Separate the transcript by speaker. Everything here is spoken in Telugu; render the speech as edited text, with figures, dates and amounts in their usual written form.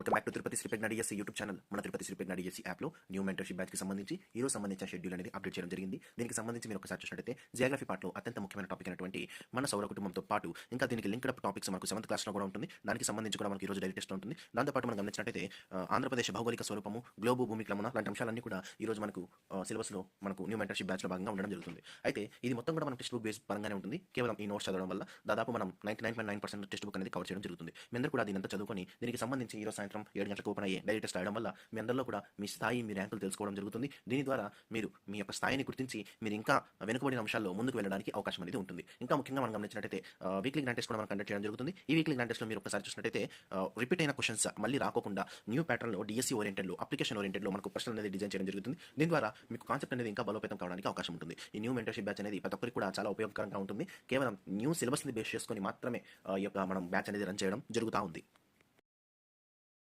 Speaker 1: Welcome back to Tirupati Sri Pragna DSC YouTube channel. మన తిరుపతి శ్రీ ప్రజ్ఞ డిఎస్సి యాప్లో న్యూ మెంటర్షిప్ బ్యాచ్కి సంబంధించి ఈరోజు సంబంధించిన షెడ్యూల్ అనేది అప్డేట్ చేయడం జరిగింది. దీనికి సంబంధించి మీరు ఒకసారి చూసినట్టయితే జియోగ్రఫీ పార్ట్లో అత్యంత ముఖ్యమైన టాపిక్ అయినటువంటి మన సౌర కుటుంబంతో పాటు ఇంకా దీనికి లింక్డ్ అప్ టాపిక్స్ మనకు 7th క్లాస్లో కూడా ఉంటుంది. దానికి సంబంధించి కూడా మనకి ఈరోజు డైలీ టెస్ట్ ఉంటుంది. దాంతోపాటు మనం గమనించినట్టయితే ఆంధ్రప్రదేశ్ భౌగోళిక స్వరూపము, గ్లోబు భూమిక్రమణ లాంటి అంశాలన్నీ కూడా ఈరోజు మనకు సిలబస్లో మనకు న్యూ మెంటర్షిప్ బ్యాచ్లో భాగంగా ఉండడం జరుగుతుంది. అయితే ఇది మొత్తం కూడా మనం టెక్స్ట్ బుక్ బేస్ పరంగానే ఉంటుంది. కేవలం ఈ నోట్స్ చదవడం వల్ల దాదాపు మనం 99.9% టెక్స్ట్ బుక్ అనేది కవర్ చేయడం జరుగుతుంది. మీ అందరూ కూడా దీనంతా చదువుకొని దీనికి సంబంధించి ఈరోజు సాయంత్రం 7 గంటలకు ఓపెన్ అయ్యే డైలీ టెస్ట్ రాయడం వల్ల మీ అందరిలో కూడా మీ స్థాయి, మీ ర్యాంకులు తెలుసుకోవడం జరుగుతుంది. దీని ద్వారా మీరు మీ యొక్క స్థాయిని గుర్తించి మీరు ఇంకా వెనుకబడిన అంశాల్లో ముందుకు వెళ్ళడానికి అవకాశం అనేది ఉంటుంది. ఇంకా ముఖ్యంగా మనం గమనించినట్టయితే వీక్లీ గ్రాండ్ టెస్ట్ కూడా మనం కండక్ట్ చేయడం జరుగుతుంది. ఈ వీక్లీ గ్రాండ్ టెస్ట్లో మీరు ఒకసారి చూసినట్టయితే రిపీట్ అయిన క్వశ్చన్స్ మళ్ళీ రాకుండా న్యూ ప్యాటర్న్లో డిఎస్సి ఓరియంటెడ్లో, అప్లికేషన్ ఓరియంటెడ్లో మనకు ప్రశ్నలు అనేది డిజైన్ చేయడం జరుగుతుంది. దీని ద్వారా మీకు కాన్సెప్ట్ అనేది ఇంకా బలోపేతం కావడానికి అవకాశం ఉంటుంది. ఈ న్యూ మెంటర్షిప్ బ్యాచ్ అనేది ప్రతి ఒక్కరికి కూడా చాలా ఉపయోగకరంగా ఉంటుంది. కేవలం న్యూ సిలబస్ని బేస్ చేసుకొని మాత్రమే ఈ యొక్క మనం బ్యాచ్ అనేది రన్ చేయడం జరుగుతూ ఉంది.